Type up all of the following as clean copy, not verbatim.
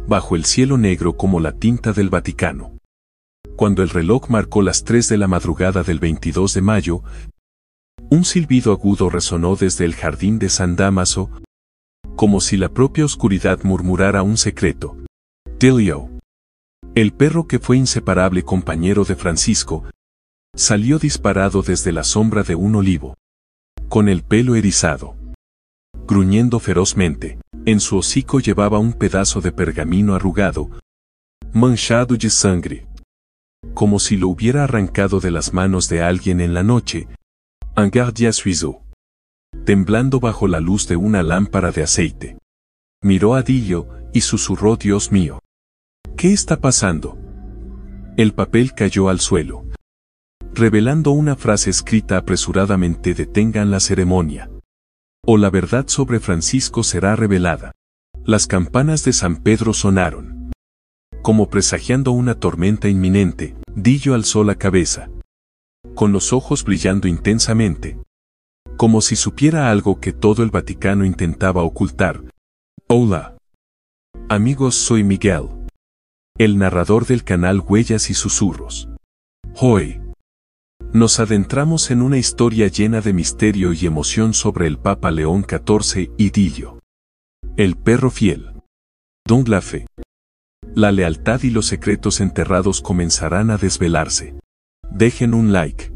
bajo el cielo negro como la tinta del Vaticano. Cuando el reloj marcó las 3 de la madrugada del 22 de mayo, un silbido agudo resonó desde el jardín de San Dámaso, como si la propia oscuridad murmurara un secreto. Dilio, el perro que fue inseparable compañero de Francisco, salió disparado desde la sombra de un olivo, con el pelo erizado, gruñendo ferozmente. En su hocico llevaba un pedazo de pergamino arrugado, manchado de sangre, como si lo hubiera arrancado de las manos de alguien en la noche. Un guardia suizo, temblando bajo la luz de una lámpara de aceite, miró a Dilio y susurró: Dios mío, ¿qué está pasando? El papel cayó al suelo, revelando una frase escrita apresuradamente: detengan la ceremonia, o la verdad sobre Francisco será revelada. Las campanas de San Pedro sonaron. Como presagiando una tormenta inminente, Dilio alzó la cabeza, con los ojos brillando intensamente, como si supiera algo que todo el Vaticano intentaba ocultar. Hola, amigos, soy Miguel, el narrador del canal Huellas y Susurros. Hoy nos adentramos en una historia llena de misterio y emoción sobre el Papa León XIV y Dilio, el perro fiel. Don la fe, la lealtad y los secretos enterrados comenzarán a desvelarse. Dejen un like,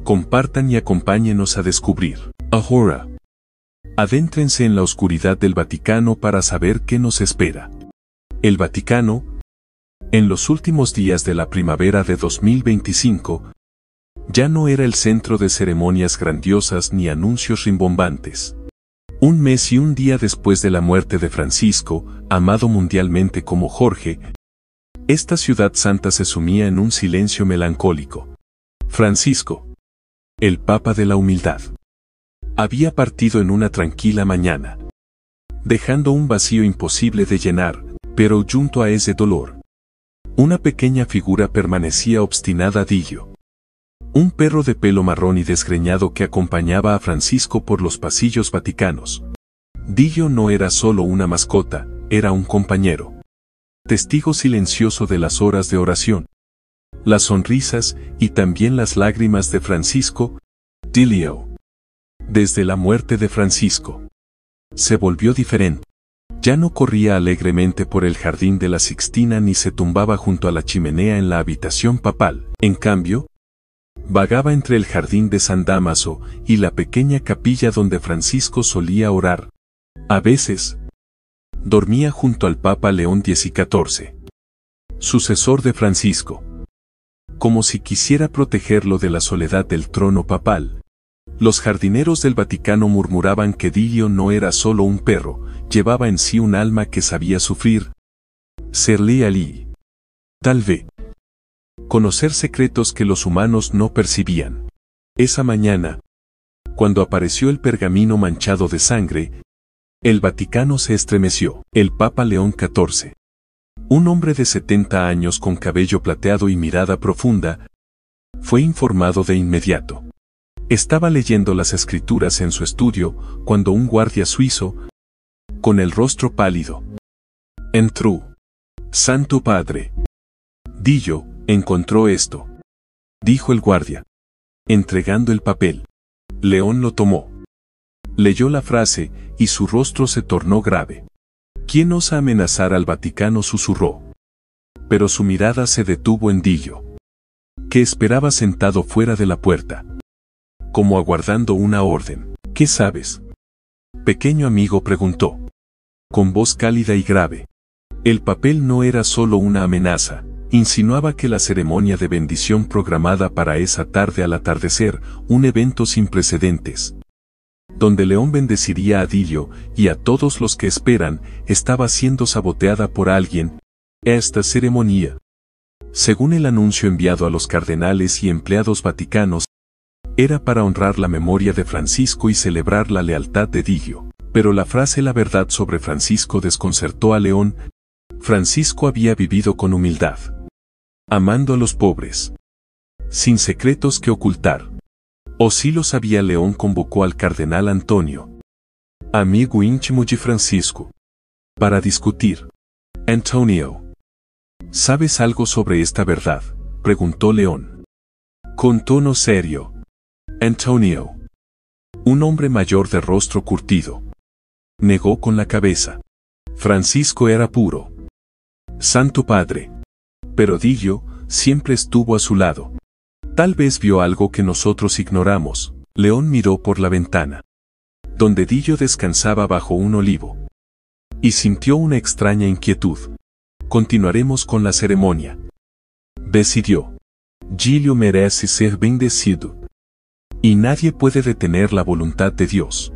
compartan y acompáñenos a descubrir. Ahora, adéntrense en la oscuridad del Vaticano para saber qué nos espera. El Vaticano, en los últimos días de la primavera de 2025, ya no era el centro de ceremonias grandiosas ni anuncios rimbombantes. Un mes y un día después de la muerte de Francisco, amado mundialmente como Jorge, esta ciudad santa se sumía en un silencio melancólico. Francisco, el Papa de la humildad, había partido en una tranquila mañana, dejando un vacío imposible de llenar, pero junto a ese dolor, una pequeña figura permanecía obstinada: Dilio, un perro de pelo marrón y desgreñado que acompañaba a Francisco por los pasillos vaticanos. Dilio no era solo una mascota, era un compañero, testigo silencioso de las horas de oración, las sonrisas y también las lágrimas de Francisco. Dilio, desde la muerte de Francisco, se volvió diferente. Ya no corría alegremente por el jardín de la Sixtina ni se tumbaba junto a la chimenea en la habitación papal. En cambio, vagaba entre el jardín de San Dámaso y la pequeña capilla donde Francisco solía orar. A veces, dormía junto al Papa León XIV, sucesor de Francisco, como si quisiera protegerlo de la soledad del trono papal. Los jardineros del Vaticano murmuraban que Dilio no era solo un perro, llevaba en sí un alma que sabía sufrir, ser leal y, tal vez, conocer secretos que los humanos no percibían. Esa mañana, cuando apareció el pergamino manchado de sangre, el Vaticano se estremeció. El Papa León XIV, un hombre de 70 años con cabello plateado y mirada profunda, fue informado de inmediato. Estaba leyendo las escrituras en su estudio cuando un guardia suizo, con el rostro pálido, entró. Santo Padre, Dilio encontró esto, dijo el guardia, entregando el papel. León lo tomó, leyó la frase y su rostro se tornó grave. ¿Quién osa amenazar al Vaticano?, susurró. Pero su mirada se detuvo en Dilio, que esperaba sentado fuera de la puerta, como aguardando una orden. ¿Qué sabes?, pequeño amigo?, preguntó, con voz cálida y grave. El papel no era solo una amenaza, insinuaba que la ceremonia de bendición programada para esa tarde al atardecer, un evento sin precedentes, donde León bendeciría a Dilio y a todos los que esperan, estaba siendo saboteada por alguien. Esta ceremonia, según el anuncio enviado a los cardenales y empleados vaticanos, era para honrar la memoria de Francisco y celebrar la lealtad de Dilio. Pero la frase "la verdad sobre Francisco" desconcertó a León. Francisco había vivido con humildad, amando a los pobres, sin secretos que ocultar. O sí lo sabía. León convocó al cardenal Antonio, amigo íntimo de Francisco, para discutir. Antonio. ¿Sabes algo sobre esta verdad?, preguntó León. Con tono serio. Antonio. Un hombre mayor de rostro curtido. Negó con la cabeza. Francisco era puro. Santo Padre. Pero Dillo siempre estuvo a su lado. Tal vez vio algo que nosotros ignoramos. León miró por la ventana, donde Dillo descansaba bajo un olivo, y sintió una extraña inquietud. Continuaremos con la ceremonia, decidió. Dillo merece ser bendecido, y nadie puede detener la voluntad de Dios.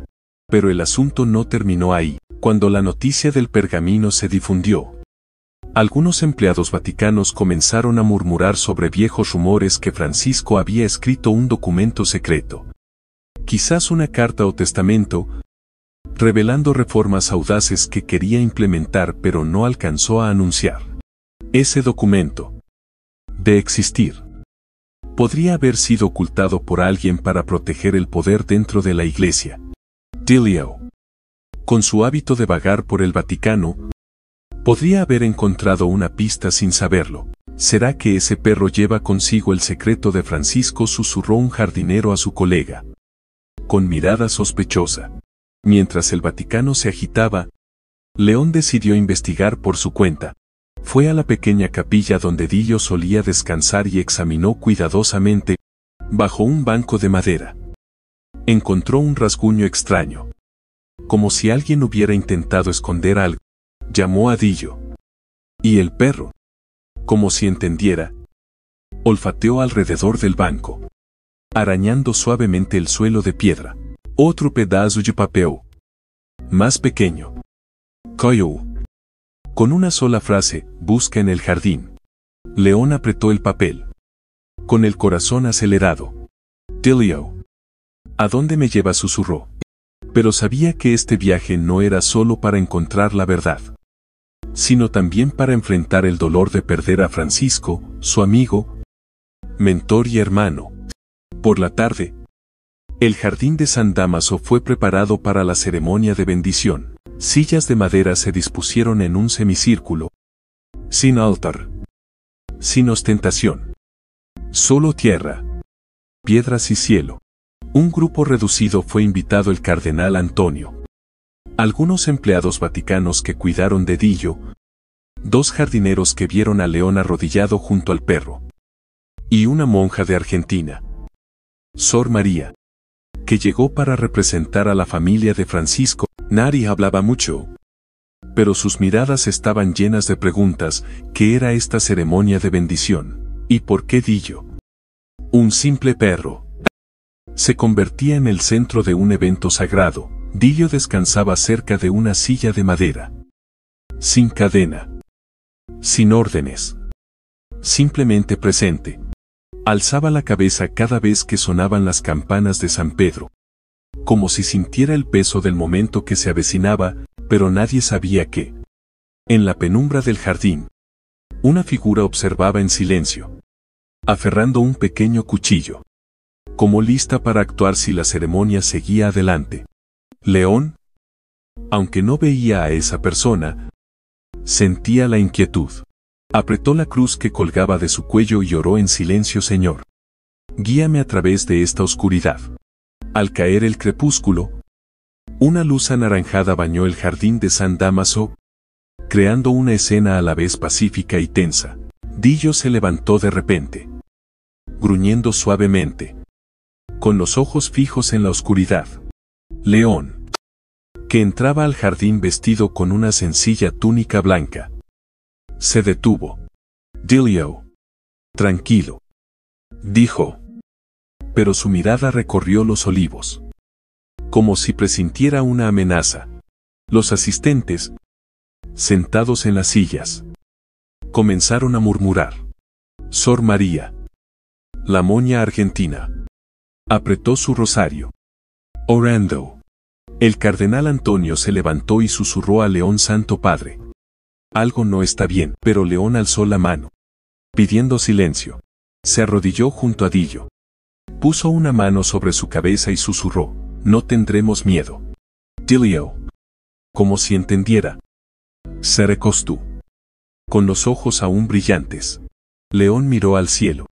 Pero el asunto no terminó ahí. Cuando la noticia del pergamino se difundió, algunos empleados vaticanos comenzaron a murmurar sobre viejos rumores que Francisco había escrito un documento secreto, quizás una carta o testamento, revelando reformas audaces que quería implementar pero no alcanzó a anunciar. Ese documento, de existir, podría haber sido ocultado por alguien para proteger el poder dentro de la Iglesia. Dillo, con su hábito de vagar por el Vaticano, podría haber encontrado una pista sin saberlo. ¿Será que ese perro lleva consigo el secreto de Francisco?, susurró un jardinero a su colega, con mirada sospechosa. Mientras el Vaticano se agitaba, León decidió investigar por su cuenta. Fue a la pequeña capilla donde Dillo solía descansar y examinó cuidadosamente, bajo un banco de madera. Encontró un rasguño extraño, como si alguien hubiera intentado esconder algo. Llamó a Dillo. Y el perro, como si entendiera, olfateó alrededor del banco, arañando suavemente el suelo de piedra. Otro pedazo de papel, más pequeño. Cayó. Con una sola frase, busca en el jardín. León apretó el papel, con el corazón acelerado. Dillo. ¿A dónde me lleva?, susurró. Pero sabía que este viaje no era solo para encontrar la verdad, sino también para enfrentar el dolor de perder a Francisco, su amigo, mentor y hermano. Por la tarde, el jardín de San Dámaso fue preparado para la ceremonia de bendición. Sillas de madera se dispusieron en un semicírculo, sin altar, sin ostentación, solo tierra, piedras y cielo. Un grupo reducido fue invitado: el cardenal Antonio, algunos empleados vaticanos que cuidaron de Dillo, 2 jardineros que vieron a León arrodillado junto al perro, y una monja de Argentina, Sor María, que llegó para representar a la familia de Francisco. Nadie hablaba mucho, pero sus miradas estaban llenas de preguntas. ¿Qué era esta ceremonia de bendición? ¿Y por qué Dillo, un simple perro, se convertía en el centro de un evento sagrado? Dillo descansaba cerca de una silla de madera, sin cadena, sin órdenes, simplemente presente. Alzaba la cabeza cada vez que sonaban las campanas de San Pedro, como si sintiera el peso del momento que se avecinaba, pero nadie sabía qué. En la penumbra del jardín, una figura observaba en silencio, aferrando un pequeño cuchillo, como lista para actuar si la ceremonia seguía adelante. León, aunque no veía a esa persona, sentía la inquietud. Apretó la cruz que colgaba de su cuello y oró en silencio: Señor, guíame a través de esta oscuridad. Al caer el crepúsculo, una luz anaranjada bañó el jardín de San Dámaso, creando una escena a la vez pacífica y tensa. Dillo se levantó de repente, gruñendo suavemente, con los ojos fijos en la oscuridad. León, que entraba al jardín vestido con una sencilla túnica blanca, se detuvo. Dillo, tranquilo, dijo. Pero su mirada recorrió los olivos, como si presintiera una amenaza. Los asistentes, sentados en las sillas, comenzaron a murmurar. Sor María, la moña argentina, apretó su rosario, orando. El cardenal Antonio se levantó y susurró a León: Santo Padre, algo no está bien. Pero León alzó la mano, pidiendo silencio. Se arrodilló junto a Dillo, puso una mano sobre su cabeza y susurró: no tendremos miedo. Dillo, como si entendiera, se recostó. Con los ojos aún brillantes, León miró al cielo,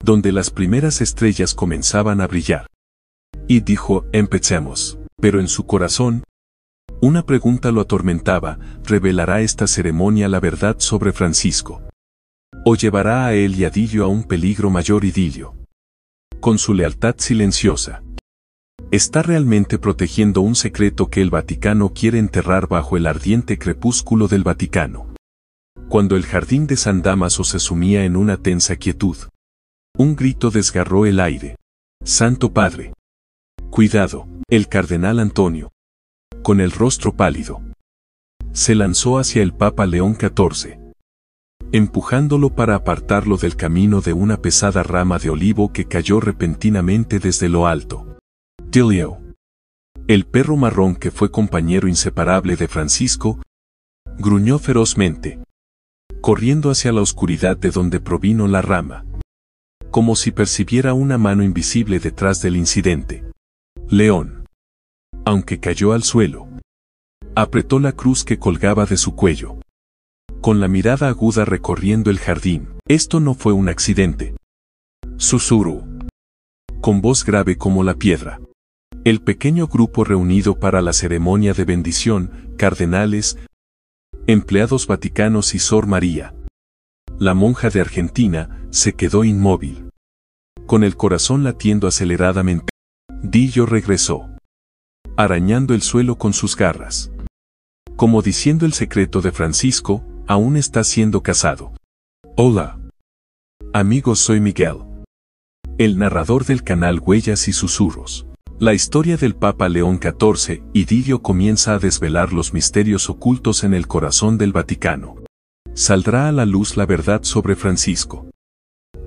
donde las primeras estrellas comenzaban a brillar. Y dijo: empecemos. Pero en su corazón, una pregunta lo atormentaba: ¿revelará esta ceremonia la verdad sobre Francisco? ¿O llevará a él y a Dilio a un peligro mayor? Y Dilio, con su lealtad silenciosa, está realmente protegiendo un secreto que el Vaticano quiere enterrar bajo el ardiente crepúsculo del Vaticano. Cuando el jardín de San Dámaso se sumía en una tensa quietud, un grito desgarró el aire: Santo Padre, cuidado. El cardenal Antonio, con el rostro pálido, se lanzó hacia el Papa León XIV, empujándolo para apartarlo del camino de una pesada rama de olivo que cayó repentinamente desde lo alto. Dilio, el perro marrón que fue compañero inseparable de Francisco, gruñó ferozmente, corriendo hacia la oscuridad de donde provino la rama, como si percibiera una mano invisible detrás del incidente. León, aunque cayó al suelo, apretó la cruz que colgaba de su cuello, con la mirada aguda recorriendo el jardín. Esto no fue un accidente, susurró, con voz grave como la piedra. El pequeño grupo reunido para la ceremonia de bendición, cardenales, empleados vaticanos y Sor María, la monja de Argentina, se quedó inmóvil, con el corazón latiendo aceleradamente. Dilio regresó, arañando el suelo con sus garras, como diciendo: el secreto de Francisco aún está siendo cazado. Hola, amigos, soy Miguel, el narrador del canal Huellas y Susurros. La historia del Papa León XIV y Dilio comienza a desvelar los misterios ocultos en el corazón del Vaticano. ¿Saldrá a la luz la verdad sobre Francisco?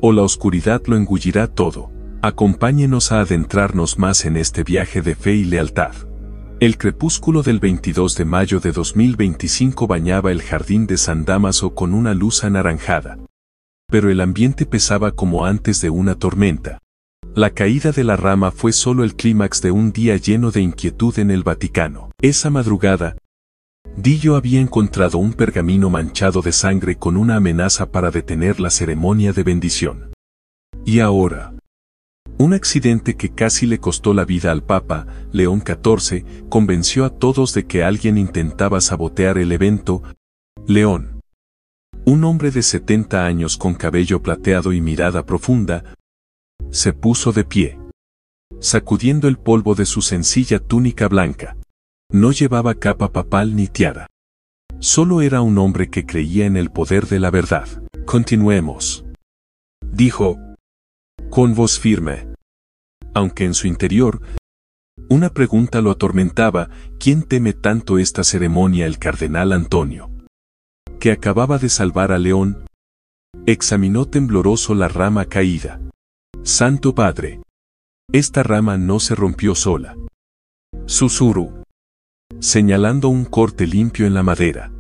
¿O la oscuridad lo engullirá todo? Acompáñenos a adentrarnos más en este viaje de fe y lealtad. El crepúsculo del 22 de mayo de 2025 bañaba el jardín de San Dámaso con una luz anaranjada. Pero el ambiente pesaba como antes de una tormenta. La caída de la rama fue solo el clímax de un día lleno de inquietud en el Vaticano. Esa madrugada, Dilio había encontrado un pergamino manchado de sangre con una amenaza para detener la ceremonia de bendición. Y ahora, un accidente que casi le costó la vida al Papa León XIV convenció a todos de que alguien intentaba sabotear el evento. León, un hombre de 70 años con cabello plateado y mirada profunda, se puso de pie, sacudiendo el polvo de su sencilla túnica blanca. No llevaba capa papal ni tiara. Solo era un hombre que creía en el poder de la verdad. Continuemos, dijo, con voz firme, aunque en su interior una pregunta lo atormentaba: ¿quién teme tanto esta ceremonia? El cardenal Antonio, que acababa de salvar a León, examinó tembloroso la rama caída. Santo Padre, esta rama no se rompió sola, susurró, señalando un corte limpio en la madera,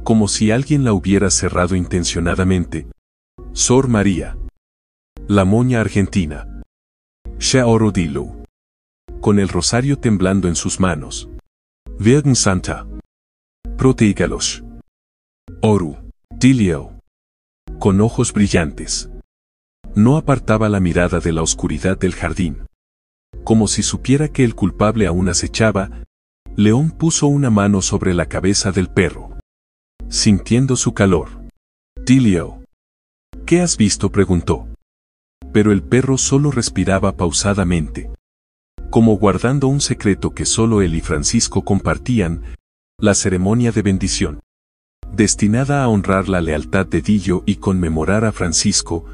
como si alguien la hubiera cerrado intencionadamente. Sor María, la moña argentina, Shaoro Dilio, con el rosario temblando en sus manos. Virgen Santa, protégalos. Oru, Dilio, con ojos brillantes, no apartaba la mirada de la oscuridad del jardín. Como si supiera que el culpable aún acechaba, León puso una mano sobre la cabeza del perro, sintiendo su calor. Dilio, ¿qué has visto?, preguntó. Pero el perro solo respiraba pausadamente, como guardando un secreto que solo él y Francisco compartían. La ceremonia de bendición, destinada a honrar la lealtad de Dilio y conmemorar a Francisco,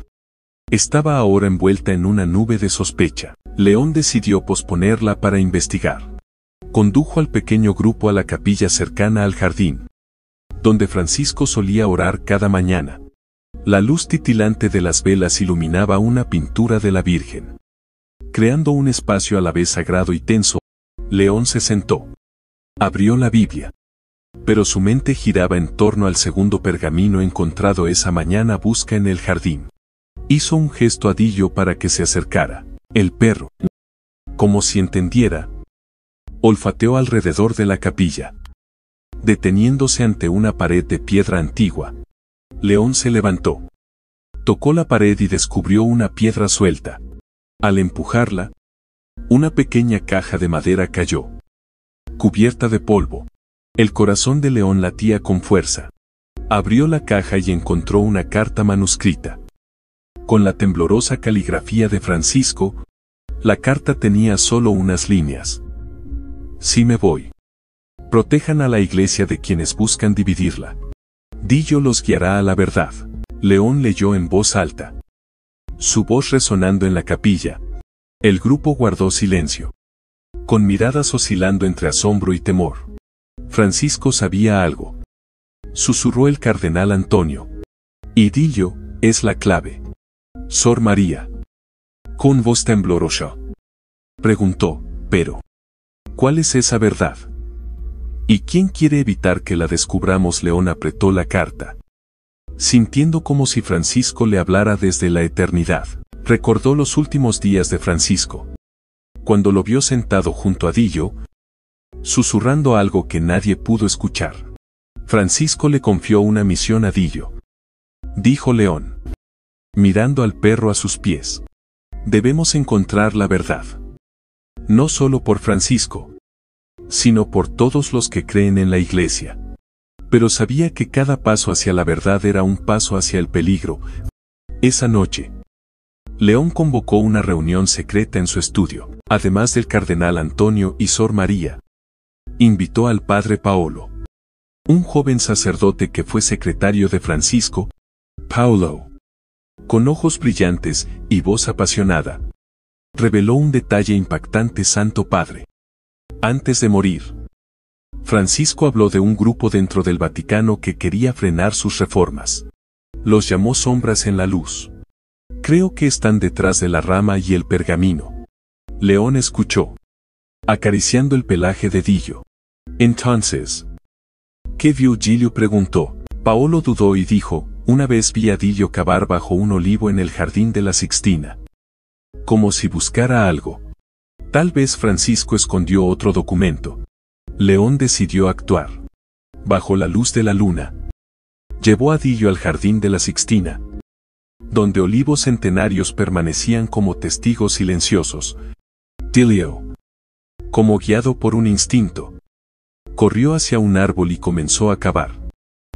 estaba ahora envuelta en una nube de sospecha. León decidió posponerla para investigar. Condujo al pequeño grupo a la capilla cercana al jardín, donde Francisco solía orar cada mañana. La luz titilante de las velas iluminaba una pintura de la Virgen, creando un espacio a la vez sagrado y tenso. León se sentó. Abrió la Biblia, pero su mente giraba en torno al segundo pergamino encontrado esa mañana. Busca en el jardín. Hizo un gesto a Dilio para que se acercara. El perro, como si entendiera, olfateó alrededor de la capilla, deteniéndose ante una pared de piedra antigua, León se levantó. Tocó la pared y descubrió una piedra suelta. Al empujarla, una pequeña caja de madera cayó, cubierta de polvo. El corazón de León latía con fuerza. Abrió la caja y encontró una carta manuscrita. Con la temblorosa caligrafía de Francisco, la carta tenía solo unas líneas. Si me voy, protejan a la iglesia de quienes buscan dividirla. Dillo los guiará a la verdad. León leyó en voz alta, su voz resonando en la capilla. El grupo guardó silencio, con miradas oscilando entre asombro y temor. Francisco sabía algo. Susurró el cardenal Antonio. Y Dillo es la clave. Sor María, con voz temblorosa, preguntó, pero ¿cuál es esa verdad? ¿Y quién quiere evitar que la descubramos? León apretó la carta, sintiendo como si Francisco le hablara desde la eternidad. Recordó los últimos días de Francisco, cuando lo vio sentado junto a Dillo, susurrando algo que nadie pudo escuchar. Francisco le confió una misión a Dillo, dijo León, mirando al perro a sus pies. Debemos encontrar la verdad. No solo por Francisco, sino por todos los que creen en la iglesia. Pero sabía que cada paso hacia la verdad era un paso hacia el peligro. Esa noche, León convocó una reunión secreta en su estudio. Además del cardenal Antonio y Sor María, invitó al padre Paolo, un joven sacerdote que fue secretario de Francisco. Paolo, con ojos brillantes y voz apasionada, reveló un detalle impactante. Santo Padre, antes de morir, Francisco habló de un grupo dentro del Vaticano que quería frenar sus reformas. Los llamó sombras en la luz. Creo que están detrás de la rama y el pergamino. León escuchó, acariciando el pelaje de Dillo. Entonces, ¿qué vio? Dillo preguntó. Paolo dudó y dijo, una vez vi a Dillo cavar bajo un olivo en el jardín de la Sixtina, como si buscara algo. Tal vez Francisco escondió otro documento. León decidió actuar. Bajo la luz de la luna, llevó a Dillo al jardín de la Sixtina, donde olivos centenarios permanecían como testigos silenciosos. Dillo, como guiado por un instinto, corrió hacia un árbol y comenzó a cavar.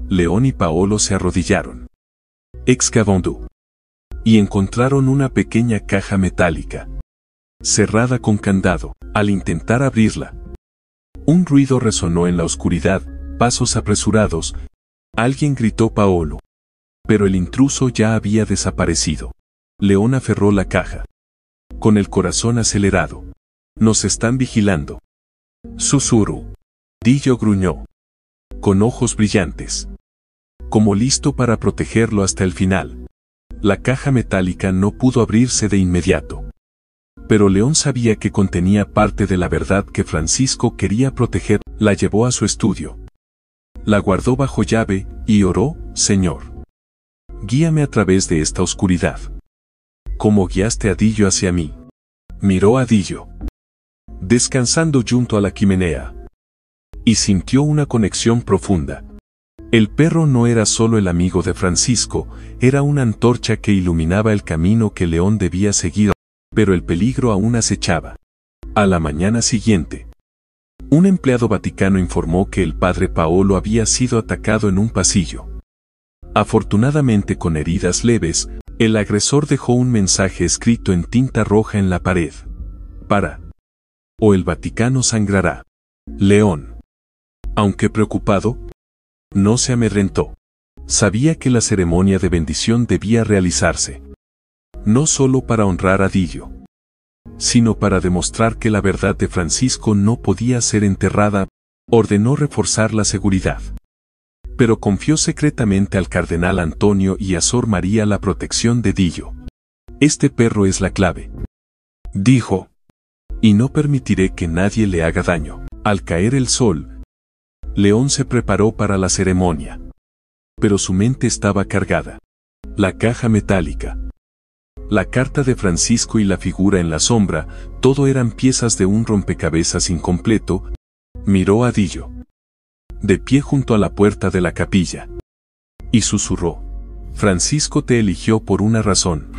León y Paolo se arrodillaron, excavando, y encontraron una pequeña caja metálica, cerrada con candado. Al intentar abrirla, un ruido resonó en la oscuridad, pasos apresurados. Alguien gritó Paolo, pero el intruso ya había desaparecido. León aferró la caja, con el corazón acelerado. Nos están vigilando. Susurró. Dillo gruñó, con ojos brillantes, como listo para protegerlo hasta el final. La caja metálica no pudo abrirse de inmediato, pero León sabía que contenía parte de la verdad que Francisco quería proteger. La llevó a su estudio, la guardó bajo llave y oró, Señor, guíame a través de esta oscuridad, como guiaste a Dillo hacia mí. Miró a Dillo, descansando junto a la chimenea, y sintió una conexión profunda. El perro no era solo el amigo de Francisco, era una antorcha que iluminaba el camino que León debía seguir, pero el peligro aún acechaba. A la mañana siguiente, un empleado vaticano informó que el padre Paolo había sido atacado en un pasillo. Afortunadamente con heridas leves, el agresor dejó un mensaje escrito en tinta roja en la pared. Para, o el Vaticano sangrará. León, aunque preocupado, no se amedrentó. Sabía que la ceremonia de bendición debía realizarse, no solo para honrar a Dillo, sino para demostrar que la verdad de Francisco no podía ser enterrada. Ordenó reforzar la seguridad, pero confió secretamente al cardenal Antonio y a Sor María la protección de Dillo. Este perro es la clave, dijo, y no permitiré que nadie le haga daño. Al caer el sol, León se preparó para la ceremonia, pero su mente estaba cargada. La caja metálica, la carta de Francisco y la figura en la sombra, todo eran piezas de un rompecabezas incompleto. Miró a Dillo, de pie junto a la puerta de la capilla, y susurró, Francisco te eligió por una razón.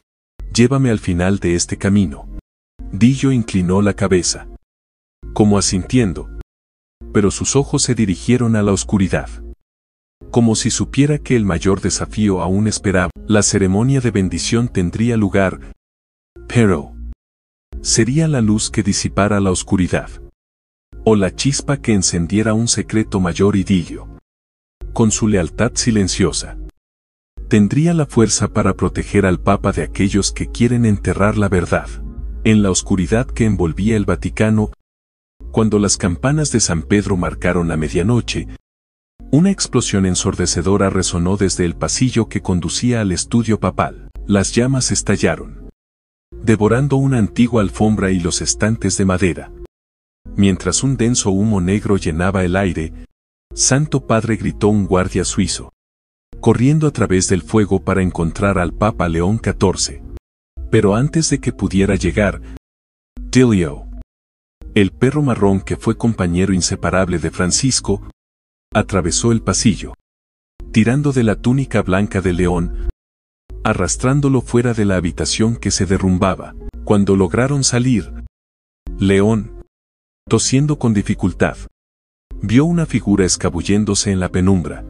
Llévame al final de este camino. Dillo inclinó la cabeza, como asintiendo, pero sus ojos se dirigieron a la oscuridad, como si supiera que el mayor desafío aún esperaba. La ceremonia de bendición tendría lugar, pero ¿sería la luz que disipara la oscuridad? ¿O la chispa que encendiera un secreto mayor? Y Dillo, con su lealtad silenciosa, tendría la fuerza para proteger al Papa de aquellos que quieren enterrar la verdad. En la oscuridad que envolvía el Vaticano, cuando las campanas de San Pedro marcaron la medianoche, una explosión ensordecedora resonó desde el pasillo que conducía al estudio papal. Las llamas estallaron, devorando una antigua alfombra y los estantes de madera. Mientras un denso humo negro llenaba el aire, Santo Padre, gritó un guardia suizo, corriendo a través del fuego para encontrar al Papa León XIV. Pero antes de que pudiera llegar, Dillo, el perro marrón que fue compañero inseparable de Francisco, atravesó el pasillo, tirando de la túnica blanca de León, arrastrándolo fuera de la habitación que se derrumbaba. Cuando lograron salir, León, tosiendo con dificultad, vio una figura escabulléndose en la penumbra,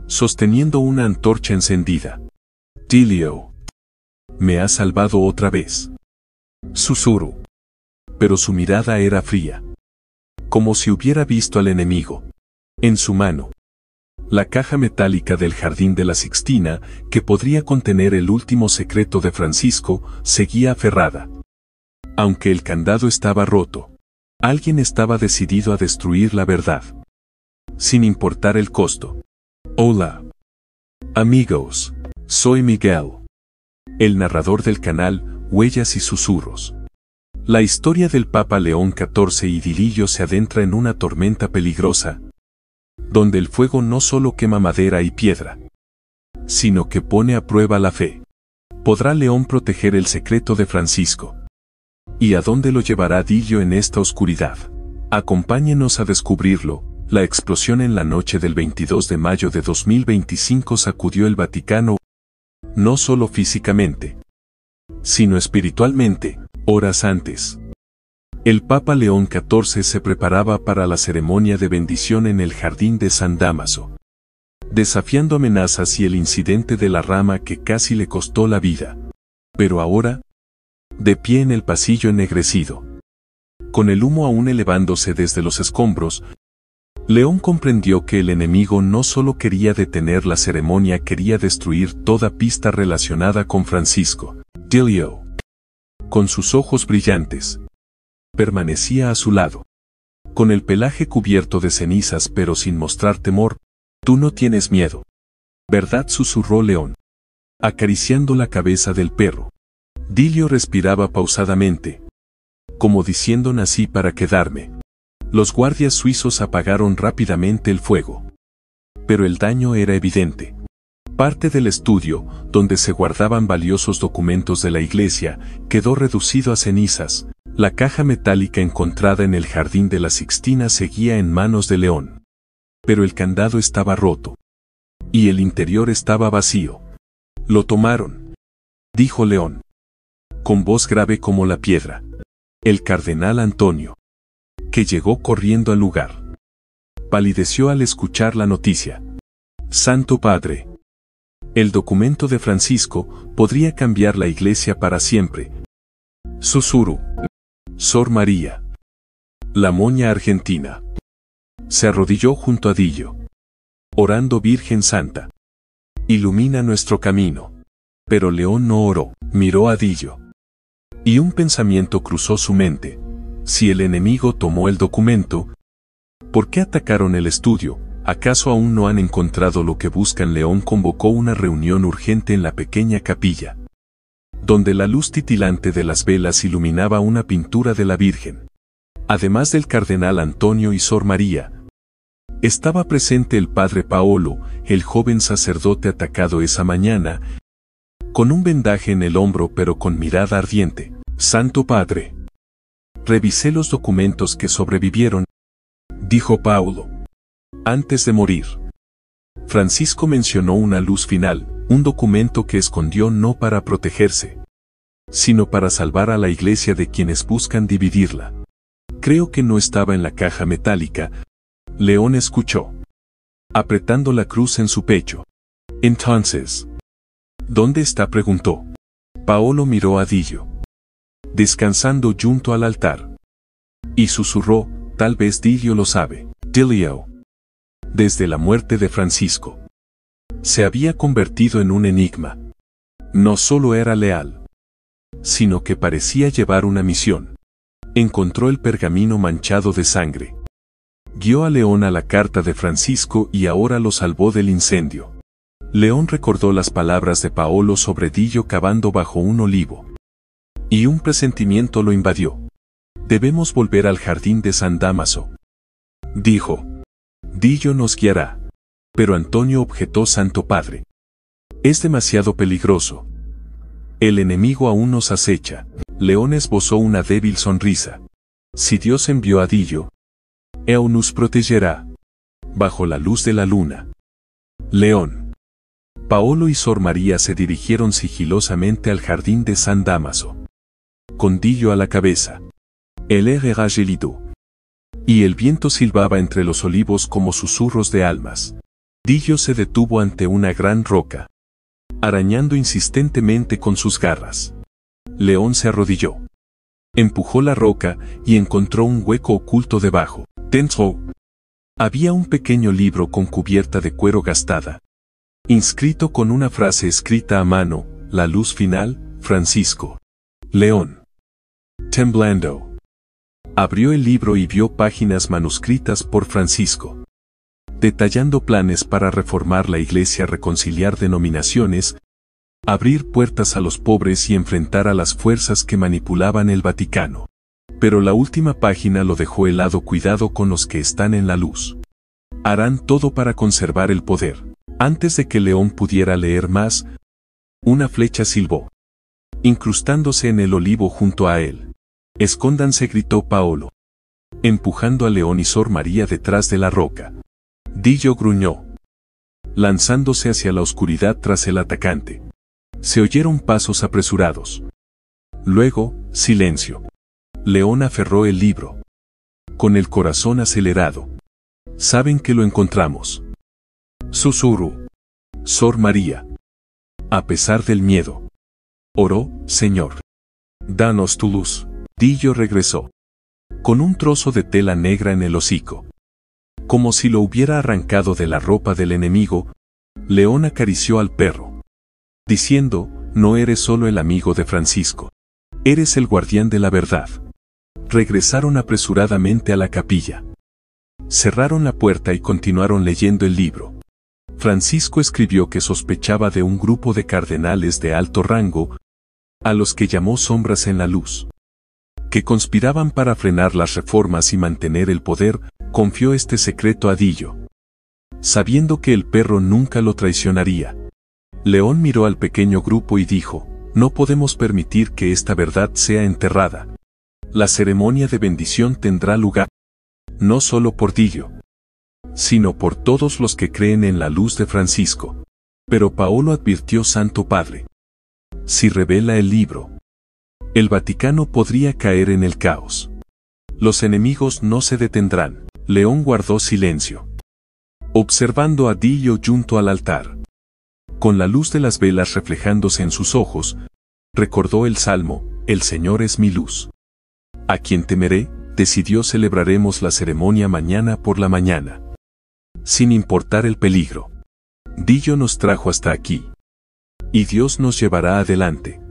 sosteniendo una antorcha encendida. Dillo, me has salvado otra vez, susurró. Pero su mirada era fría, como si hubiera visto al enemigo. En su mano, la caja metálica del Jardín de la Sixtina, que podría contener el último secreto de Francisco, seguía aferrada. Aunque el candado estaba roto, alguien estaba decidido a destruir la verdad, sin importar el costo. Hola, amigos, soy Miguel, el narrador del canal Huellas y Susurros. La historia del Papa León XIV y Dillo se adentra en una tormenta peligrosa, donde el fuego no solo quema madera y piedra, sino que pone a prueba la fe. ¿Podrá León proteger el secreto de Francisco? ¿Y a dónde lo llevará Dillo en esta oscuridad? Acompáñenos a descubrirlo. La explosión en la noche del 22 de mayo de 2025 sacudió el Vaticano, no solo físicamente, sino espiritualmente. Horas antes, el Papa León XIV se preparaba para la ceremonia de bendición en el jardín de San Dámaso, desafiando amenazas y el incidente de la rama que casi le costó la vida. Pero ahora, de pie en el pasillo ennegrecido, con el humo aún elevándose desde los escombros, León comprendió que el enemigo no solo quería detener la ceremonia, quería destruir toda pista relacionada con Francisco. Dillo, con sus ojos brillantes, permanecía a su lado, con el pelaje cubierto de cenizas pero sin mostrar temor. Tú no tienes miedo, ¿verdad?, susurró León, acariciando la cabeza del perro. Dillo respiraba pausadamente, como diciendo: nací para quedarme. Los guardias suizos apagaron rápidamente el fuego, pero el daño era evidente. Parte del estudio, donde se guardaban valiosos documentos de la iglesia, quedó reducido a cenizas. La caja metálica encontrada en el Jardín de la Sixtina seguía en manos de León, pero el candado estaba roto, y el interior estaba vacío. Lo tomaron, dijo León, con voz grave como la piedra. El cardenal Antonio, que llegó corriendo al lugar, palideció al escuchar la noticia. Santo Padre, el documento de Francisco podría cambiar la iglesia para siempre. Susurró. Sor María, la moña argentina, se arrodilló junto a Dillo, orando: Virgen Santa, ilumina nuestro camino. Pero León no oró, miró a Dillo, y un pensamiento cruzó su mente. Si el enemigo tomó el documento, ¿por qué atacaron el estudio? ¿Acaso aún no han encontrado lo que buscan? León convocó una reunión urgente en la pequeña capilla, donde la luz titilante de las velas iluminaba una pintura de la Virgen. Además del cardenal Antonio y Sor María, estaba presente el padre Paolo, el joven sacerdote atacado esa mañana, con un vendaje en el hombro pero con mirada ardiente. Santo Padre, revisé los documentos que sobrevivieron, dijo Paolo, antes de morir. Francisco mencionó una luz final, un documento que escondió no para protegerse, sino para salvar a la iglesia de quienes buscan dividirla. Creo que no estaba en la caja metálica. León escuchó, apretando la cruz en su pecho. Entonces, ¿dónde está?, preguntó. Paolo miró a Dillo, descansando junto al altar, y susurró, tal vez Dillo lo sabe. Dilio, desde la muerte de Francisco, se había convertido en un enigma. No solo era leal, sino que parecía llevar una misión. Encontró el pergamino manchado de sangre. Guió a León a la carta de Francisco y ahora lo salvó del incendio. León recordó las palabras de Paolo sobre Dillo cavando bajo un olivo. Y un presentimiento lo invadió. Debemos volver al jardín de San Dámaso, dijo. Dillo nos guiará. Pero Antonio objetó: Santo Padre, es demasiado peligroso. El enemigo aún nos acecha. León esbozó una débil sonrisa. Si Dios envió a Dillo, Él nos protegerá. Bajo la luz de la luna. León, Paolo y Sor María se dirigieron sigilosamente al jardín de San Dámaso, con Dillo a la cabeza. El era gélido, y el viento silbaba entre los olivos como susurros de almas. Dillo se detuvo ante una gran roca, arañando insistentemente con sus garras. León se arrodilló, empujó la roca y encontró un hueco oculto debajo. Dentro había un pequeño libro con cubierta de cuero gastada, inscrito con una frase escrita a mano: la luz final, Francisco. León, temblando, abrió el libro y vio páginas manuscritas por Francisco, detallando planes para reformar la iglesia, reconciliar denominaciones, abrir puertas a los pobres y enfrentar a las fuerzas que manipulaban el Vaticano. Pero la última página lo dejó helado: cuidado con los que están en la luz. Harán todo para conservar el poder. Antes de que León pudiera leer más, una flecha silbó, incrustándose en el olivo junto a él. Escóndanse, gritó Paolo, empujando a León y Sor María detrás de la roca. Dillo gruñó, lanzándose hacia la oscuridad tras el atacante. Se oyeron pasos apresurados. Luego, silencio. León aferró el libro, con el corazón acelerado. Saben que lo encontramos. Susurró Sor María, a pesar del miedo. Oró: Señor, danos tu luz. Dillo regresó, con un trozo de tela negra en el hocico, como si lo hubiera arrancado de la ropa del enemigo. León acarició al perro, diciendo: no eres solo el amigo de Francisco, eres el guardián de la verdad. Regresaron apresuradamente a la capilla. Cerraron la puerta y continuaron leyendo el libro. Francisco escribió que sospechaba de un grupo de cardenales de alto rango, a los que llamó sombras en la luz, que conspiraban para frenar las reformas y mantener el poder. Confió este secreto a Dillo, sabiendo que el perro nunca lo traicionaría. León miró al pequeño grupo y dijo: no podemos permitir que esta verdad sea enterrada. La ceremonia de bendición tendrá lugar, no solo por Dillo, sino por todos los que creen en la luz de Francisco. Pero Paolo advirtió: Santo Padre, si revela el libro, el Vaticano podría caer en el caos. Los enemigos no se detendrán. León guardó silencio, observando a Dillo junto al altar. Con la luz de las velas reflejándose en sus ojos, recordó el salmo: el Señor es mi luz. ¿A quién temeré? Decidió: celebraremos la ceremonia mañana por la mañana, sin importar el peligro. Dillo nos trajo hasta aquí, y Dios nos llevará adelante.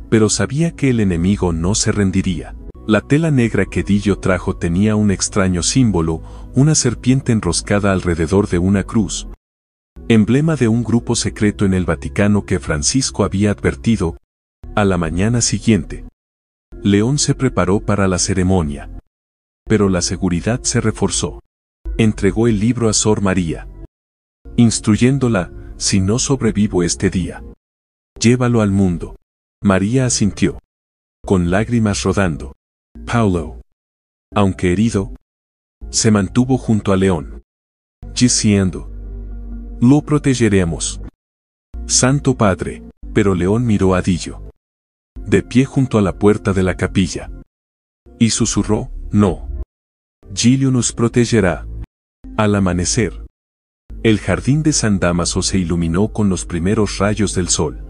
Pero sabía que el enemigo no se rendiría. La tela negra que Dillo trajo tenía un extraño símbolo: una serpiente enroscada alrededor de una cruz, emblema de un grupo secreto en el Vaticano que Francisco había advertido. A la mañana siguiente, León se preparó para la ceremonia, pero la seguridad se reforzó. Entregó el libro a Sor María, instruyéndola: si no sobrevivo este día, llévalo al mundo. María asintió, con lágrimas rodando. Paolo, aunque herido, se mantuvo junto a León, diciendo: lo protegeremos. Santo Padre, pero León miró a Dillo, de pie junto a la puerta de la capilla, y susurró, no. Gilio nos protegerá. Al amanecer, el jardín de San Dámaso se iluminó con los primeros rayos del sol.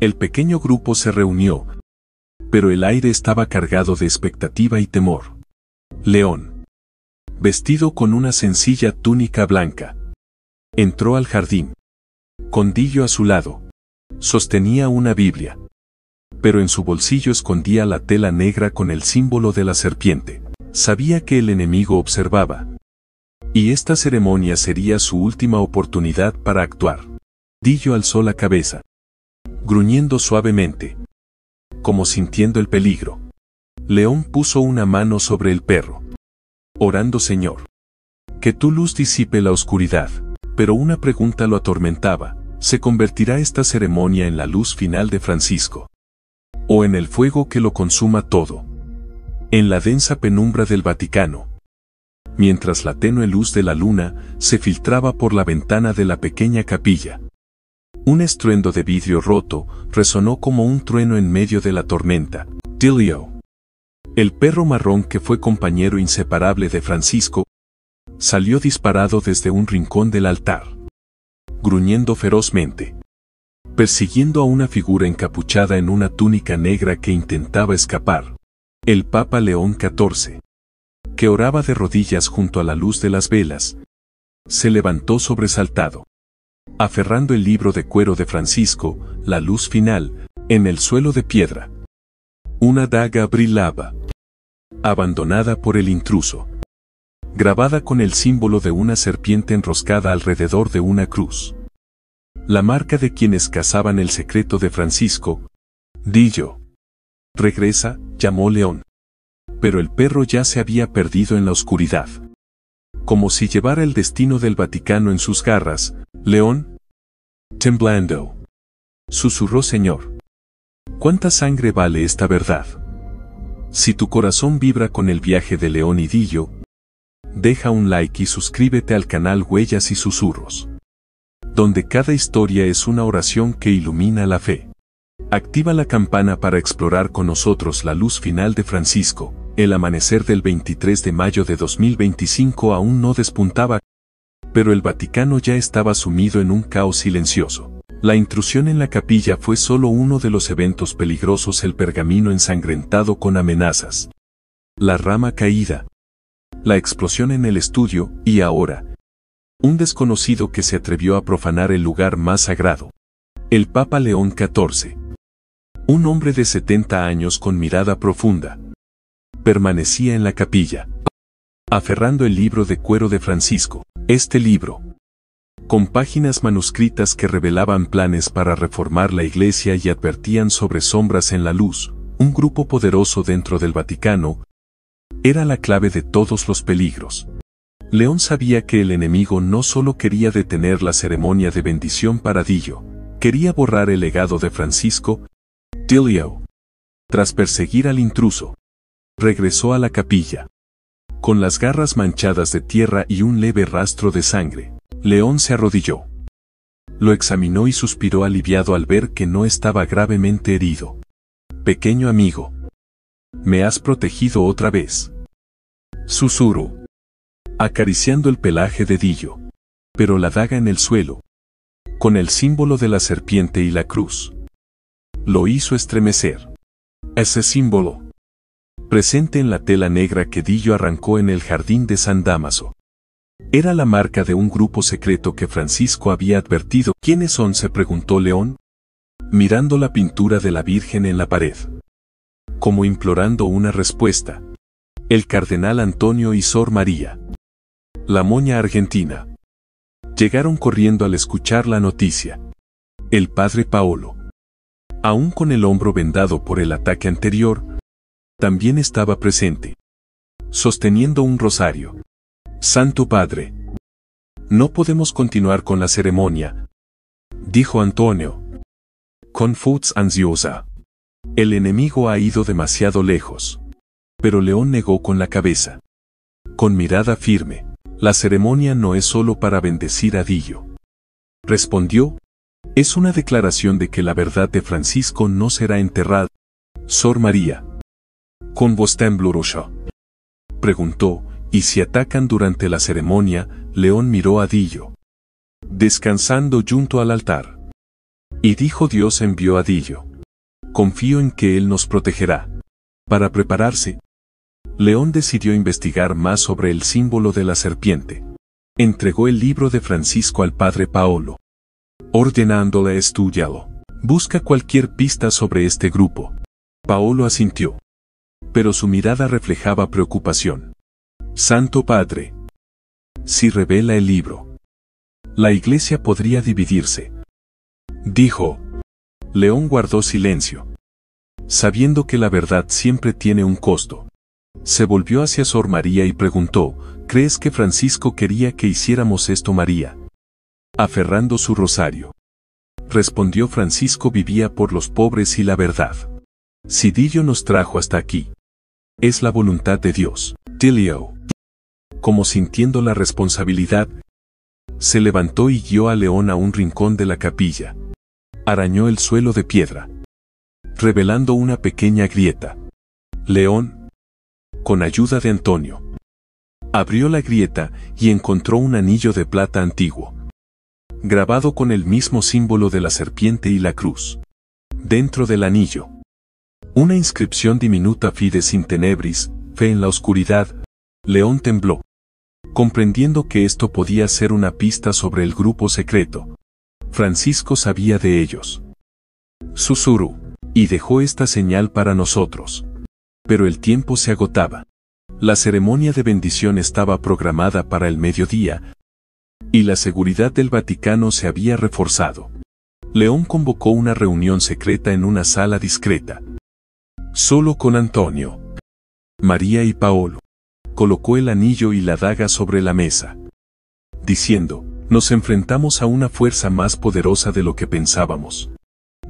El pequeño grupo se reunió, pero el aire estaba cargado de expectativa y temor. León, vestido con una sencilla túnica blanca, entró al jardín. Con Dillo a su lado, sostenía una Biblia, pero en su bolsillo escondía la tela negra con el símbolo de la serpiente. Sabía que el enemigo observaba, y esta ceremonia sería su última oportunidad para actuar. Dillo alzó la cabeza, gruñendo suavemente, como sintiendo el peligro. León puso una mano sobre el perro, orando: Señor, que tu luz disipe la oscuridad. Pero una pregunta lo atormentaba: ¿se convertirá esta ceremonia en la luz final de Francisco, o en el fuego que lo consuma todo? En la densa penumbra del Vaticano, mientras la tenue luz de la luna se filtraba por la ventana de la pequeña capilla, un estruendo de vidrio roto resonó como un trueno en medio de la tormenta. Dillo, el perro marrón que fue compañero inseparable de Francisco, salió disparado desde un rincón del altar, gruñendo ferozmente, persiguiendo a una figura encapuchada en una túnica negra que intentaba escapar. El Papa León XIV, que oraba de rodillas junto a la luz de las velas, se levantó sobresaltado, aferrando el libro de cuero de Francisco, La luz final, en el suelo de piedra. Una daga brillaba, abandonada por el intruso, grabada con el símbolo de una serpiente enroscada alrededor de una cruz. La marca de quienes cazaban el secreto de Francisco. Dillo, regresa, llamó León. Pero el perro ya se había perdido en la oscuridad. Como si llevara el destino del Vaticano en sus garras. León, temblando, susurró: Señor, ¿cuánta sangre vale esta verdad? Si tu corazón vibra con el viaje de León y Dillo, deja un like y suscríbete al canal Huellas y Susurros, donde cada historia es una oración que ilumina la fe. Activa la campana para explorar con nosotros la luz final de Francisco. El amanecer del 23 de mayo de 2025 aún no despuntaba, pero el Vaticano ya estaba sumido en un caos silencioso. La intrusión en la capilla fue solo uno de los eventos peligrosos: el pergamino ensangrentado con amenazas, la rama caída, la explosión en el estudio, y ahora, un desconocido que se atrevió a profanar el lugar más sagrado. El Papa León XIV, un hombre de 70 años con mirada profunda, permanecía en la capilla, aferrando el libro de cuero de Francisco. Este libro, con páginas manuscritas que revelaban planes para reformar la Iglesia y advertían sobre sombras en la luz, un grupo poderoso dentro del Vaticano, era la clave de todos los peligros. León sabía que el enemigo no solo quería detener la ceremonia de bendición para Dillo, quería borrar el legado de Francisco. Dillo, tras perseguir al intruso, regresó a la capilla, con las garras manchadas de tierra y un leve rastro de sangre. León se arrodilló, lo examinó y suspiró aliviado al ver que no estaba gravemente herido. Pequeño amigo, me has protegido otra vez, susurró, acariciando el pelaje de Dillo. Pero la daga en el suelo, con el símbolo de la serpiente y la cruz, lo hizo estremecer. Ese símbolo, presente en la tela negra que Dillo arrancó en el jardín de San Dámaso, era la marca de un grupo secreto que Francisco había advertido. ¿Quiénes son?, se preguntó León, mirando la pintura de la Virgen en la pared, como implorando una respuesta. El cardenal Antonio y Sor María, la moña argentina, llegaron corriendo al escuchar la noticia. El padre Paolo, aún con el hombro vendado por el ataque anterior, también estaba presente, sosteniendo un rosario. Santo Padre, no podemos continuar con la ceremonia, dijo Antonio, con voz ansiosa. El enemigo ha ido demasiado lejos. Pero León negó con la cabeza, con mirada firme. La ceremonia no es solo para bendecir a Dillo, respondió, Es una declaración de que la verdad de Francisco no será enterrada. Sor María. ¿Con vos temblorosa? Preguntó, y si atacan durante la ceremonia, León miró a Dillo, descansando junto al altar. Y dijo: Dios envió a Dillo. Confío en que Él nos protegerá. Para prepararse, León decidió investigar más sobre el símbolo de la serpiente. Entregó el libro de Francisco al padre Paolo, ordenándole estudiarlo. Busca cualquier pista sobre este grupo. Paolo asintió, pero su mirada reflejaba preocupación. Santo Padre, si revela el libro, la iglesia podría dividirse, dijo. León guardó silencio, sabiendo que la verdad siempre tiene un costo. Se volvió hacia Sor María y preguntó: ¿crees que Francisco quería que hiciéramos esto, María? Aferrando su rosario, respondió: Francisco vivía por los pobres y la verdad. Si Dillo nos trajo hasta aquí, es la voluntad de Dios. Dillo, como sintiendo la responsabilidad, se levantó y guió a León a un rincón de la capilla. Arañó el suelo de piedra, revelando una pequeña grieta. León, con ayuda de Antonio, abrió la grieta y encontró un anillo de plata antiguo, grabado con el mismo símbolo de la serpiente y la cruz. Dentro del anillo, una inscripción diminuta: Fides in tenebris, fe en la oscuridad. León tembló, comprendiendo que esto podía ser una pista sobre el grupo secreto. Francisco sabía de ellos. Susurró, y dejó esta señal para nosotros. Pero el tiempo se agotaba. La ceremonia de bendición estaba programada para el mediodía, y la seguridad del Vaticano se había reforzado. León convocó una reunión secreta en una sala discreta, solo con Antonio, María y Paolo. Colocó el anillo y la daga sobre la mesa, diciendo: nos enfrentamos a una fuerza más poderosa de lo que pensábamos.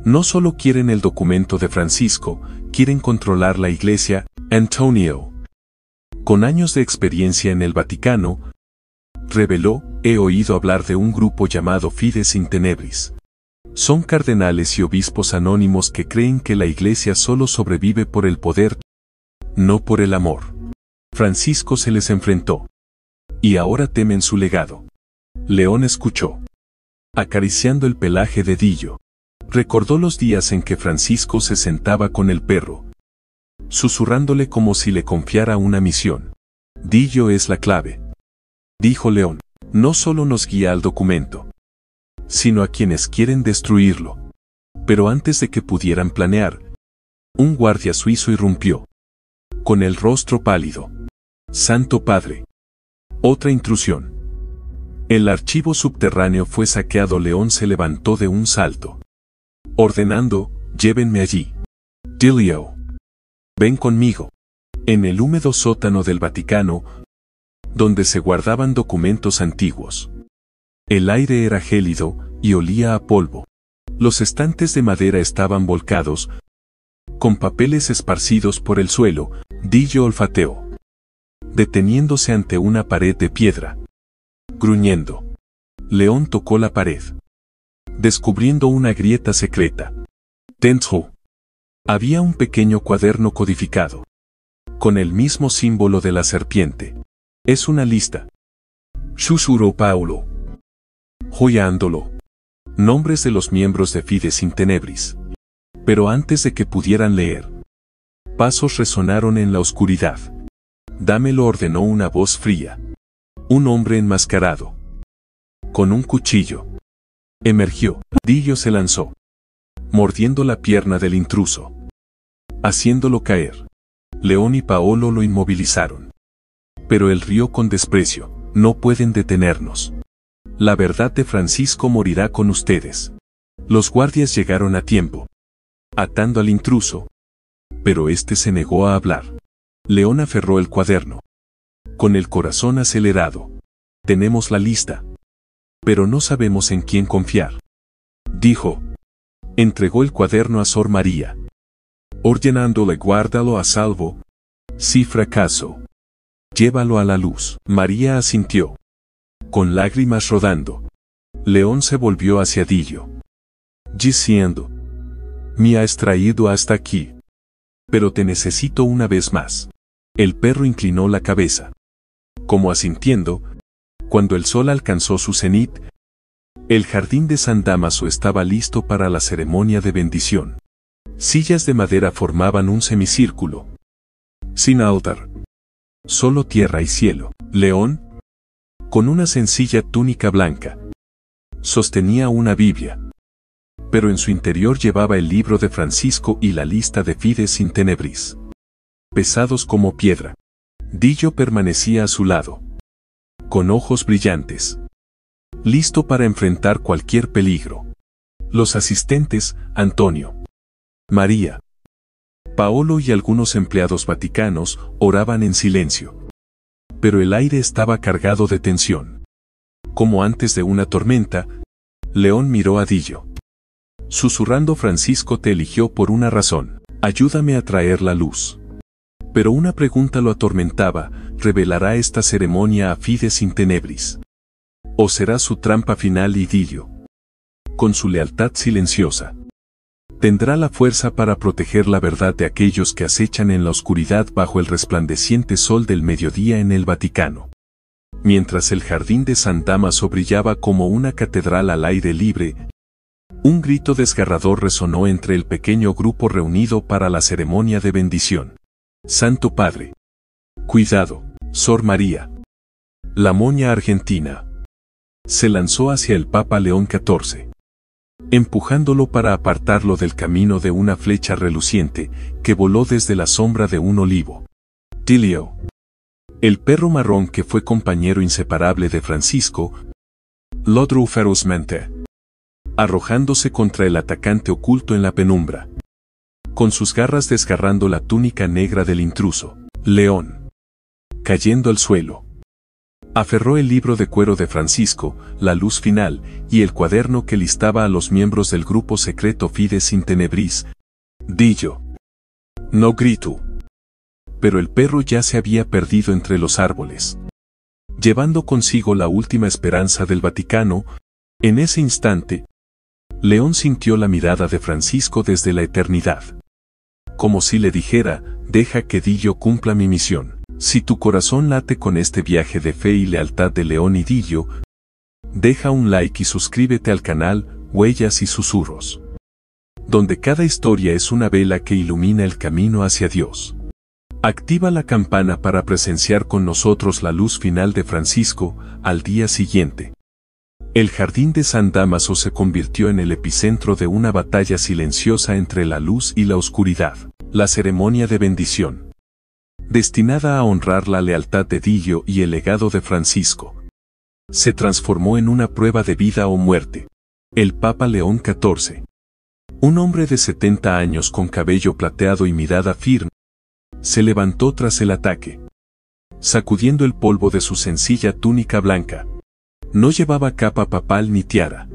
No solo quieren el documento de Francisco, quieren controlar la iglesia. Antonio, con años de experiencia en el Vaticano, reveló: he oído hablar de un grupo llamado Fides in Tenebris. Son cardenales y obispos anónimos que creen que la iglesia solo sobrevive por el poder, no por el amor. Francisco se les enfrentó, y ahora temen su legado. León escuchó, acariciando el pelaje de Dillo. Recordó los días en que Francisco se sentaba con el perro, susurrándole como si le confiara una misión. Dillo es la clave, dijo León. No solo nos guía al documento, sino a quienes quieren destruirlo. Pero antes de que pudieran planear, un guardia suizo irrumpió, con el rostro pálido. Santo Padre. Otra intrusión. El archivo subterráneo fue saqueado. León se levantó de un salto, ordenando: llévenme allí. Dillo, ven conmigo. En el húmedo sótano del Vaticano, donde se guardaban documentos antiguos, el aire era gélido y olía a polvo. Los estantes de madera estaban volcados, con papeles esparcidos por el suelo. Dillo olfateó, deteniéndose ante una pared de piedra. Gruñendo, León tocó la pared, descubriendo una grieta secreta. Dentro había un pequeño cuaderno codificado, con el mismo símbolo de la serpiente. Es una lista, susurró Paolo, joyándolo. Nombres de los miembros de Fides in Tenebris. Pero antes de que pudieran leer, pasos resonaron en la oscuridad. Dámelo, ordenó una voz fría. Un hombre enmascarado, con un cuchillo, emergió. Dillo se lanzó, mordiendo la pierna del intruso, haciéndolo caer. León y Paolo lo inmovilizaron. Pero él rió con desprecio: no pueden detenernos. La verdad de Francisco morirá con ustedes. Los guardias llegaron a tiempo, atando al intruso, pero este se negó a hablar. León aferró el cuaderno, con el corazón acelerado. Tenemos la lista, pero no sabemos en quién confiar, dijo. Entregó el cuaderno a Sor María, ordenándole: guárdalo a salvo. Si fracaso, llévalo a la luz. María asintió, con lágrimas rodando. León se volvió hacia Dillo. diciendo: me has traído hasta aquí. Pero te necesito una vez más. El perro inclinó la cabeza. Como asintiendo, cuando el sol alcanzó su cenit, el jardín de San Dámaso estaba listo para la ceremonia de bendición. Sillas de madera formaban un semicírculo. Sin altar. Solo tierra y cielo. León, con una sencilla túnica blanca, sostenía una Biblia. Pero en su interior llevaba el libro de Francisco y la lista de Fides in Tenebris. Pesados como piedra. Dillo permanecía a su lado, con ojos brillantes, listo para enfrentar cualquier peligro. Los asistentes, Antonio, María, Paolo y algunos empleados vaticanos, oraban en silencio. Pero el aire estaba cargado de tensión. Como antes de una tormenta, León miró a Dillo. Susurrando: Francisco te eligió por una razón. Ayúdame a traer la luz. Pero una pregunta lo atormentaba: ¿revelará esta ceremonia a Fides in Tenebris? ¿O será su trampa final? Y Dillo, con su lealtad silenciosa, tendrá la fuerza para proteger la verdad de aquellos que acechan en la oscuridad bajo el resplandeciente sol del mediodía en el Vaticano. Mientras el jardín de San Dámaso brillaba como una catedral al aire libre, un grito desgarrador resonó entre el pequeño grupo reunido para la ceremonia de bendición. Santo Padre. Cuidado, Sor María. La moña argentina se lanzó hacia el Papa León XIV, empujándolo para apartarlo del camino de una flecha reluciente que voló desde la sombra de un olivo. Dillo, el perro marrón que fue compañero inseparable de Francisco, ladró ferozmente, arrojándose contra el atacante oculto en la penumbra, con sus garras desgarrando la túnica negra del intruso. León, cayendo al suelo, aferró el libro de cuero de Francisco, la luz final, y el cuaderno que listaba a los miembros del grupo secreto Fides in Tenebris. Dillo, no gritó. Pero el perro ya se había perdido entre los árboles, llevando consigo la última esperanza del Vaticano. En ese instante, León sintió la mirada de Francisco desde la eternidad, como si le dijera: deja que Dillo cumpla mi misión. Si tu corazón late con este viaje de fe y lealtad de León y Dillo, deja un like y suscríbete al canal Huellas y Susurros, donde cada historia es una vela que ilumina el camino hacia Dios. Activa la campana para presenciar con nosotros la luz final de Francisco. Al día siguiente, el jardín de San Dámaso se convirtió en el epicentro de una batalla silenciosa entre la luz y la oscuridad. La ceremonia de bendición, destinada a honrar la lealtad de Dillo y el legado de Francisco, se transformó en una prueba de vida o muerte. El Papa León XIV, un hombre de 70 años con cabello plateado y mirada firme, se levantó tras el ataque, sacudiendo el polvo de su sencilla túnica blanca. No llevaba capa papal ni tiara.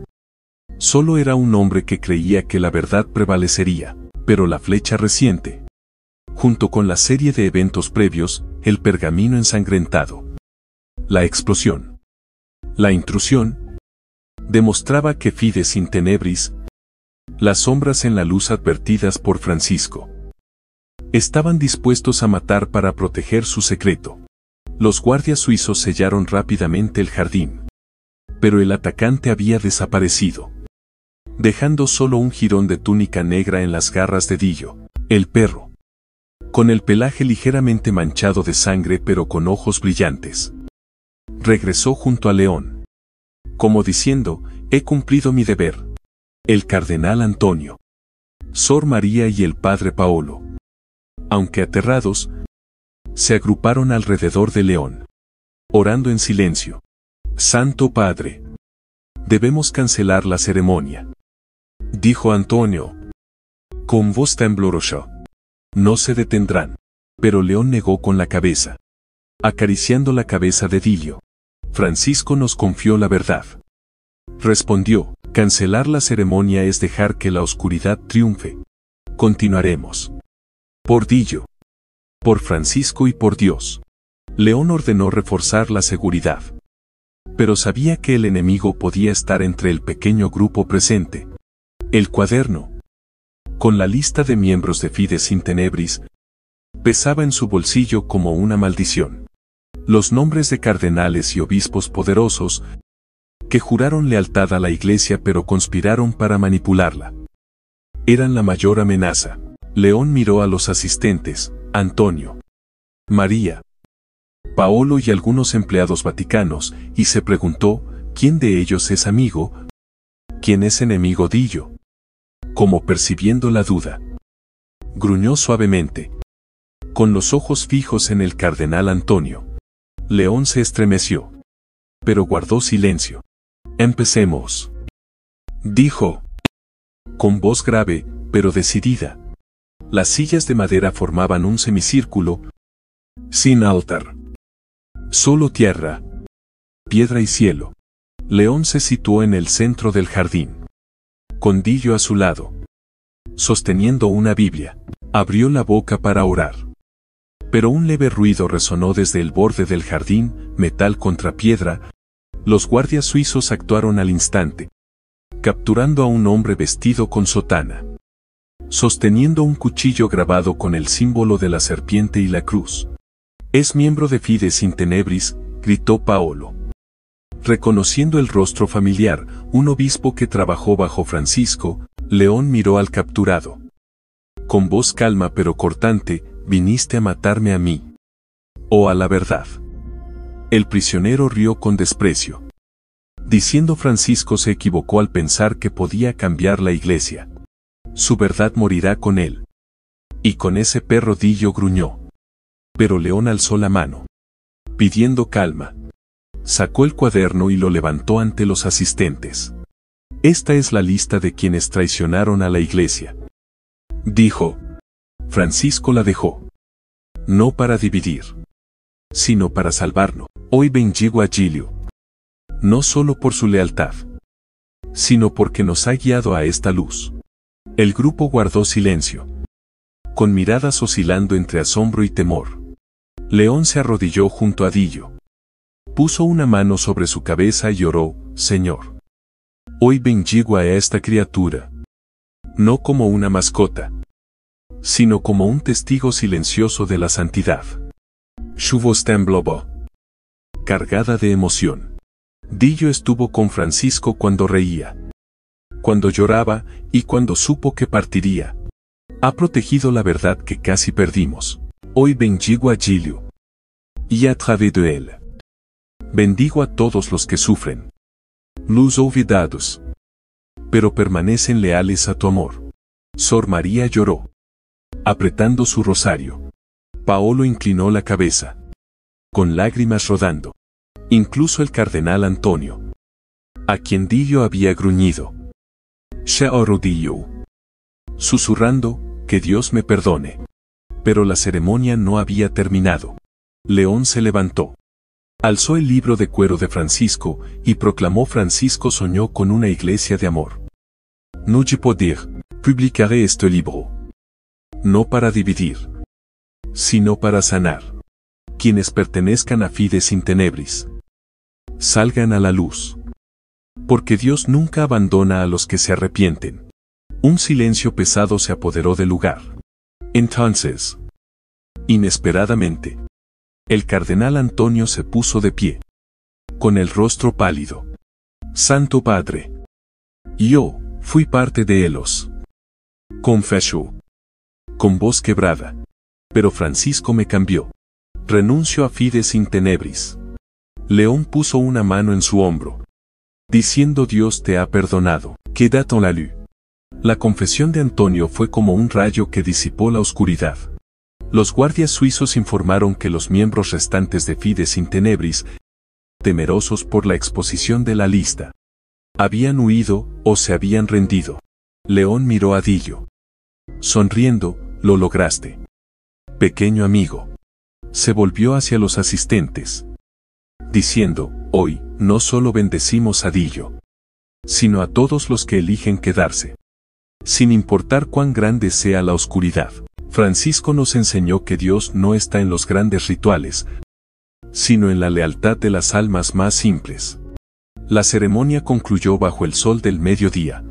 Solo era un hombre que creía que la verdad prevalecería. Pero la flecha reciente, junto con la serie de eventos previos, el pergamino ensangrentado, la explosión, la intrusión, demostraba que Fides in Tenebris, las sombras en la luz advertidas por Francisco, estaban dispuestos a matar para proteger su secreto. Los guardias suizos sellaron rápidamente el jardín, pero el atacante había desaparecido, dejando solo un jirón de túnica negra en las garras de Dillo. El perro, con el pelaje ligeramente manchado de sangre pero con ojos brillantes, regresó junto a León, como diciendo: he cumplido mi deber. El cardenal Antonio, Sor María y el padre Paolo, aunque aterrados, se agruparon alrededor de León, orando en silencio. Santo Padre, debemos cancelar la ceremonia, dijo Antonio, con voz temblorosa. No se detendrán. Pero León negó con la cabeza, acariciando la cabeza de Dillo. Francisco nos confió la verdad. Respondió: cancelar la ceremonia es dejar que la oscuridad triunfe. Continuaremos. Por Dillo, por Francisco y por Dios. León ordenó reforzar la seguridad. Pero sabía que el enemigo podía estar entre el pequeño grupo presente. El cuaderno, con la lista de miembros de Fides in Tenebris, pesaba en su bolsillo como una maldición. Los nombres de cardenales y obispos poderosos, que juraron lealtad a la Iglesia pero conspiraron para manipularla, eran la mayor amenaza. León miró a los asistentes, Antonio, María, Paolo y algunos empleados vaticanos, y se preguntó, ¿quién de ellos es amigo? ¿Quién es enemigo? Dillo, como percibiendo la duda. Gruñó suavemente, con los ojos fijos en el cardenal Antonio. León se estremeció, pero guardó silencio. Empecemos, dijo, con voz grave, pero decidida. Las sillas de madera formaban un semicírculo, sin altar. Solo tierra, piedra y cielo. León se situó en el centro del jardín, con Dillo a su lado, sosteniendo una Biblia. Abrió la boca para orar. Pero un leve ruido resonó desde el borde del jardín, metal contra piedra. Los guardias suizos actuaron al instante, capturando a un hombre vestido con sotana, sosteniendo un cuchillo grabado con el símbolo de la serpiente y la cruz. «Es miembro de Fides in Tenebris», gritó Paolo, reconociendo el rostro familiar, un obispo que trabajó bajo Francisco. León miró al capturado. Con voz calma pero cortante, «¿Viniste a matarme a mí? ¿O a la verdad?» El prisionero rió con desprecio, diciendo Francisco se equivocó al pensar que podía cambiar la Iglesia. Su verdad morirá con él. Y con ese perro. Dillo gruñó. Pero León alzó la mano, pidiendo calma. Sacó el cuaderno y lo levantó ante los asistentes. «Esta es la lista de quienes traicionaron a la Iglesia», dijo. Francisco la dejó. No para dividir, sino para salvarnos. Hoy bendigo a Giglio, no solo por su lealtad, sino porque nos ha guiado a esta luz. El grupo guardó silencio, con miradas oscilando entre asombro y temor. León se arrodilló junto a Dillo. Puso una mano sobre su cabeza y oró: «Señor, hoy bendigo a esta criatura, no como una mascota, sino como un testigo silencioso de la santidad». Su voz tembló, cargada de emoción. Dillo estuvo con Francisco cuando reía, cuando lloraba y cuando supo que partiría. Ha protegido la verdad que casi perdimos. Hoy bendigo a Giglio, y a través de él, bendigo a todos los que sufren, los olvidados, pero permanecen leales a tu amor. Sor María lloró, apretando su rosario. Paolo inclinó la cabeza, con lágrimas rodando. Incluso el cardenal Antonio, a quien Dillo había gruñido, se arrodilló, susurrando: «Que Dios me perdone». Pero la ceremonia no había terminado. León se levantó, alzó el libro de cuero de Francisco y proclamó: «Francisco soñó con una iglesia de amor. No je peux dire, publicaré este libro». No para dividir, sino para sanar. Quienes pertenezcan a Fides in Tenebris, salgan a la luz. Porque Dios nunca abandona a los que se arrepienten. Un silencio pesado se apoderó del lugar. Entonces, inesperadamente, el cardenal Antonio se puso de pie, con el rostro pálido. «Santo Padre, yo fui parte de ellos», confesó, con voz quebrada. «Pero Francisco me cambió. Renuncio a Fides in Tenebris». León puso una mano en su hombro, diciendo: «Dios te ha perdonado. Quédate en la luz». La confesión de Antonio fue como un rayo que disipó la oscuridad. Los guardias suizos informaron que los miembros restantes de Fides in Tenebris, temerosos por la exposición de la lista, habían huido o se habían rendido. León miró a Dillo, sonriendo: «Lo lograste, pequeño amigo». Se volvió hacia los asistentes, diciendo: «Hoy, no solo bendecimos a Dillo, sino a todos los que eligen quedarse, sin importar cuán grande sea la oscuridad». Francisco nos enseñó que Dios no está en los grandes rituales, sino en la lealtad de las almas más simples. La ceremonia concluyó bajo el sol del mediodía.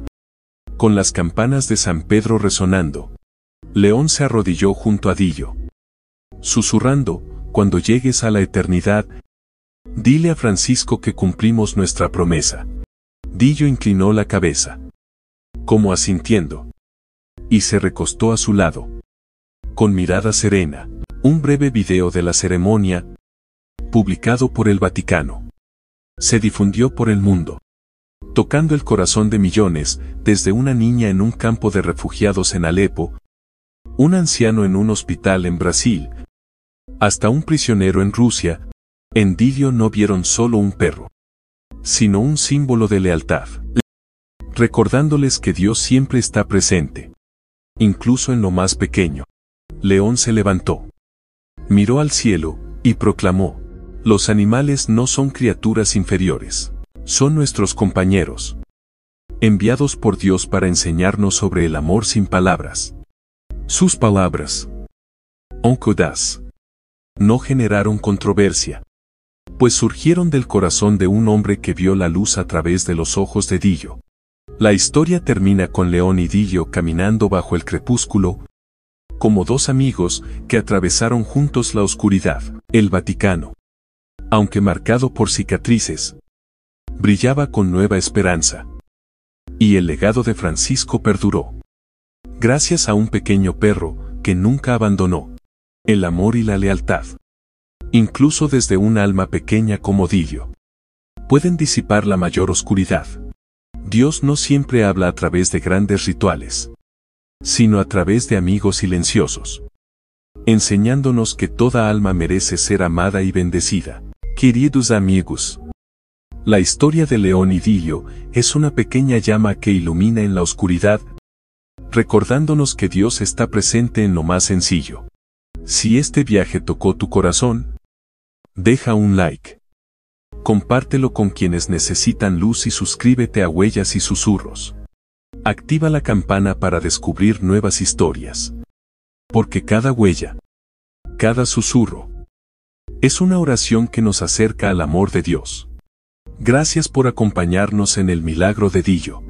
Con las campanas de San Pedro resonando, León se arrodilló junto a Dillo, susurrando: cuando llegues a la eternidad, dile a Francisco que cumplimos nuestra promesa. Dillo inclinó la cabeza, como asintiendo, y se recostó a su lado, con mirada serena. Un breve video de la ceremonia, publicado por el Vaticano, se difundió por el mundo, tocando el corazón de millones, desde una niña en un campo de refugiados en Alepo, un anciano en un hospital en Brasil, hasta un prisionero en Rusia. En Dillo no vieron solo un perro, sino un símbolo de lealtad, recordándoles que Dios siempre está presente, incluso en lo más pequeño. León se levantó, miró al cielo, y proclamó: los animales no son criaturas inferiores, son nuestros compañeros, enviados por Dios para enseñarnos sobre el amor sin palabras. Sus palabras, Oncodas, no generaron controversia, pues surgieron del corazón de un hombre que vio la luz a través de los ojos de Dillo. La historia termina con León y Dillo caminando bajo el crepúsculo, como dos amigos que atravesaron juntos la oscuridad. El Vaticano, aunque marcado por cicatrices, brillaba con nueva esperanza. Y el legado de Francisco perduró, gracias a un pequeño perro que nunca abandonó el amor y la lealtad. Incluso desde un alma pequeña como Dillo, pueden disipar la mayor oscuridad. Dios no siempre habla a través de grandes rituales, sino a través de amigos silenciosos, enseñándonos que toda alma merece ser amada y bendecida. Queridos amigos, la historia de León y Dillo es una pequeña llama que ilumina en la oscuridad, recordándonos que Dios está presente en lo más sencillo. Si este viaje tocó tu corazón, deja un like, compártelo con quienes necesitan luz y suscríbete a Huellas y Susurros. Activa la campana para descubrir nuevas historias, porque cada huella, cada susurro, es una oración que nos acerca al amor de Dios. Gracias por acompañarnos en el milagro de Dillo.